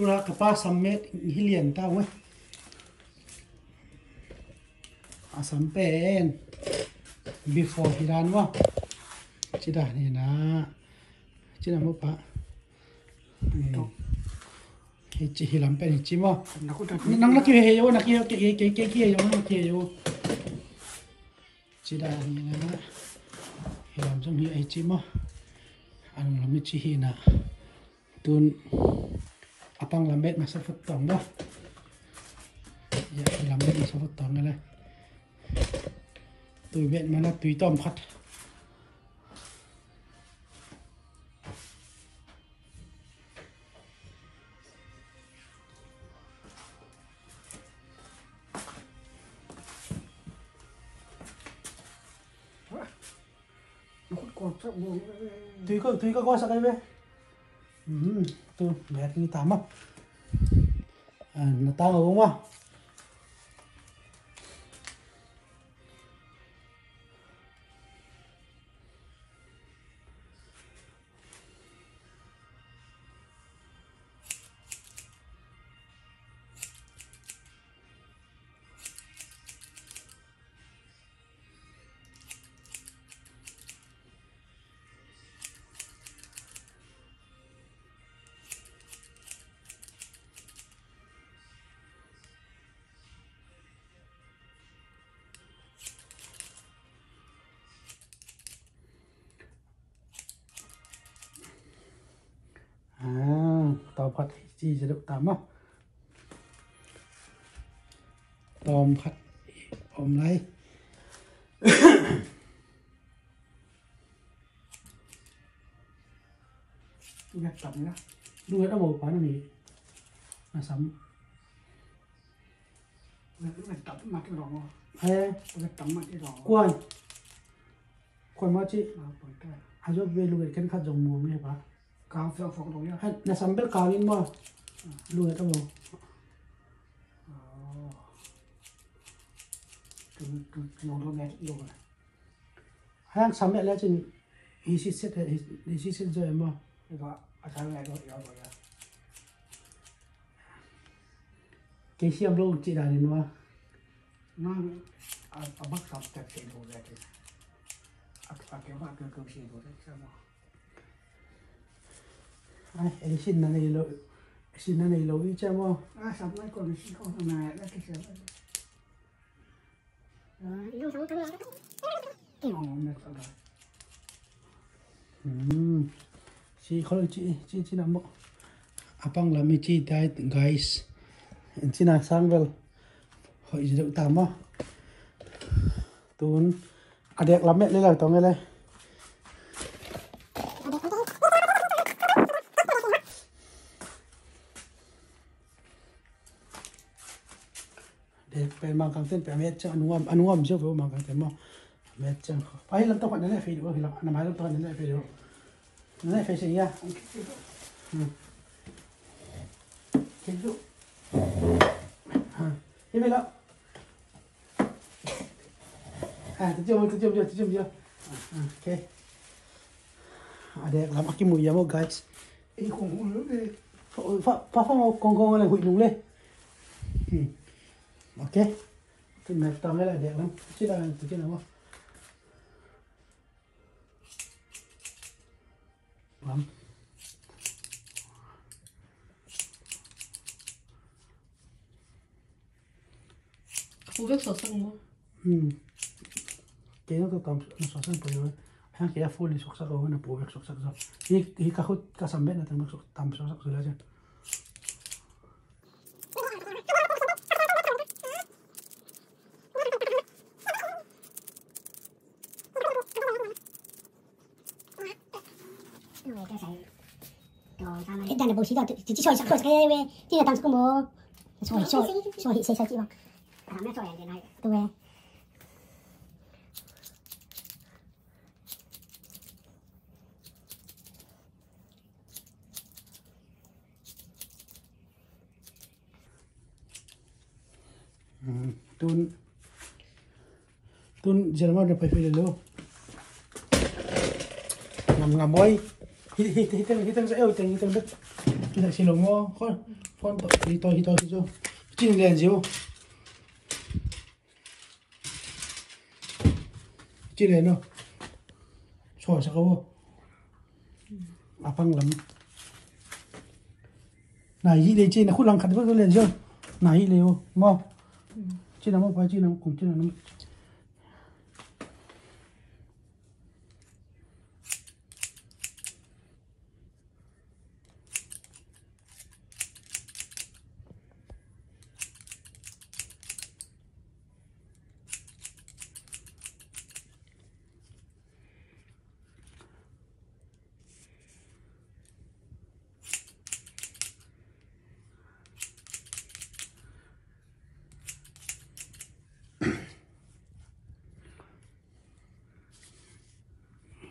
ra capa sammet hilian tao ấy sampen before hiran wa chỉ đã này na chỉ là một pa chỉ hiram pen chỉ mà năng kia hay yo năng kia yo năng kia yo chỉ đã này na hiram trong hi chỉ mà anh làm chỉ hi na tun apang lambet masa futong ba ya lambet masa futong này tùy viện mà là tùy tôm phát tùy có qua sao đây về tôi mẹ như tắm không nó tao đúng không tômผัดchiจะđược tắm không tômผัดôm lấy nghe tắm đó đuôi nó bầu quá nó gì mà sắm cái tắm mặt cái rò hay cái tắm mặt cái rò quan mà chị ai cho về luôn cái khát dòng mùa này bà cao phèo phồng đâu nhá hay là sắm bếp cao lên mà luôn nó bầu từ nó nghe nhiều rồi hay sắm bếp lên trên easy set rồi mà cái đó sáng ngày đó yếu rồi à cái xiêm luôn chị đã đến mà nó bắt tập tập tiền đồ ra thì cái bạn cơ tiền đồ đấy sao mà ai xin này lỗi cho mà sắm mấy con xin con thằng này đó cái sao Yêu sống thương mẹ sao đấy chị khó được chị làm bộ apang làm mi chị tai guys chị nào sang vel hỏi gì được tạm mà tuôn đẹp lắm mẹ lên là tao nghe đây để phải mang căng tên phải mẹ cho anh uống chưa phải mang căng tên mà mẹ cho phải làm tao phải này phải được phải làm nằm hai làm tao này phải được này phải gì à cái dụ thế vậy đó tôi chưa ok đẹp lắm cái mùi mà guys cái khủng nữa đi phát con này hụi đúng lên ok cái này tao cái là đẹp lắm chứ là từ cái nào không lắm Uvek sosang mo. Cái nó tao nó sốt sang rồi hàng kia full đi sốt sang rồi nó bùa sốt sang rồi hi cả hút cả sắm bên là tao sốt tam sốt sang rồi là chứ 일단은 뭐 시도 지치셔 잡고 해 왜? 티가 당스 뭐. 소리 세서 막. 다음에 또 해야 되나? 또 왜? tun jerman da papi lo ngam boy hitang sa eu tang hitang dak kita silong mo kon phone đi tôi cho chỉ liền chiếu chỉ liền đâu soi sao không apang lắm này gì đây chỉ là khuất lòng khát vỡ liền chưa này liều ngon chỉ là một vài chỉ là cùng chỉ là nó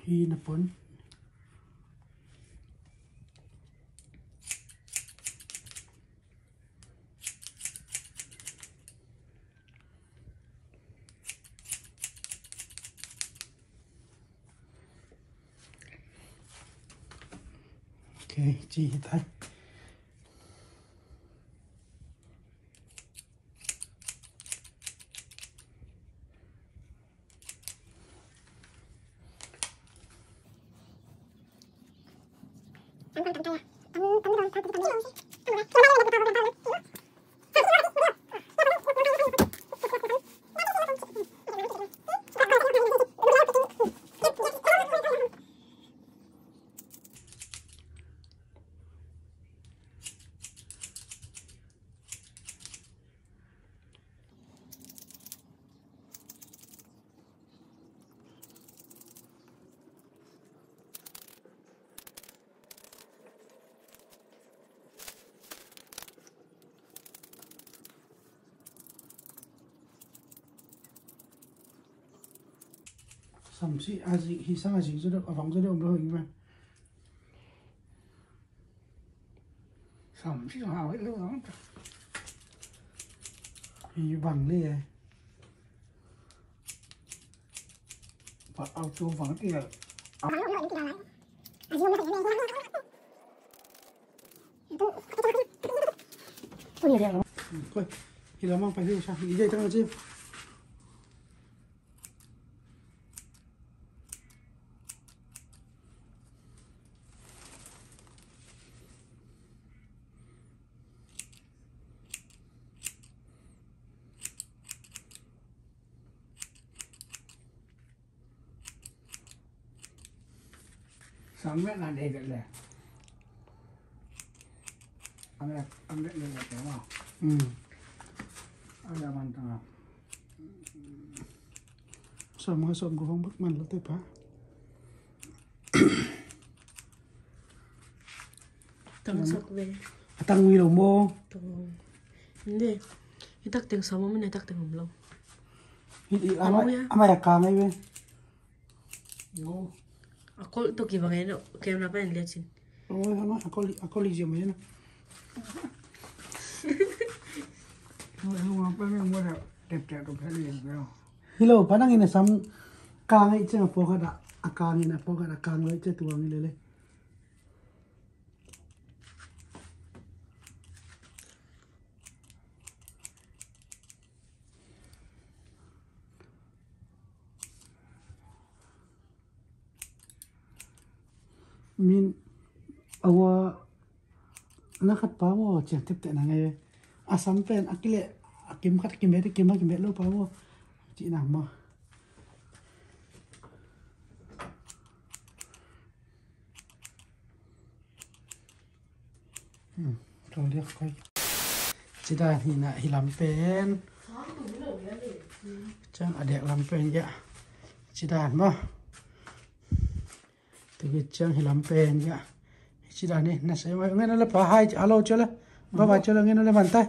hi na pon okay chi tai sắm si aji hi sang aji zo được vòng zo được rồi mà sắm chỉ hào hết luôn đó hi vàng đi và ao chu vắng kia coi thì là mang phải đi sao đi dây tăng chứ sắm mẹ là để được lẻ ăn đấy là kéo vào ăn là bàn thằng sớm hay sớm cũng không bất mãn là tới phá tăng sắc về tăng nguy đồng mô 근데 이 딱땡 써먹으면 딱땡 없어. ama càng ấy bên vô 아콜 또 기방에 게임 나빠 엔리아친. ôi nó akoli gì mà nó thôi không có mua được đẹp được cái liền đâu hello padang ini sam càng ấy chứ phố cái đã càng ini phố cái đã càng ấy chứ tuang ini lên min awa nakat pa mo chek tip te na ngai asam pen akile akim khat kim be lo pa mo chị nào mà rồi đi coi chị ta thì lại thì làm pen chẳng ở đẹp làm pen vậy chị ta mà từ cái trang thì làm pen vậy chị ta này nó sẽ nghe nó là phá hai alo chưa là ba ba chưa là nghe nó là bàn tay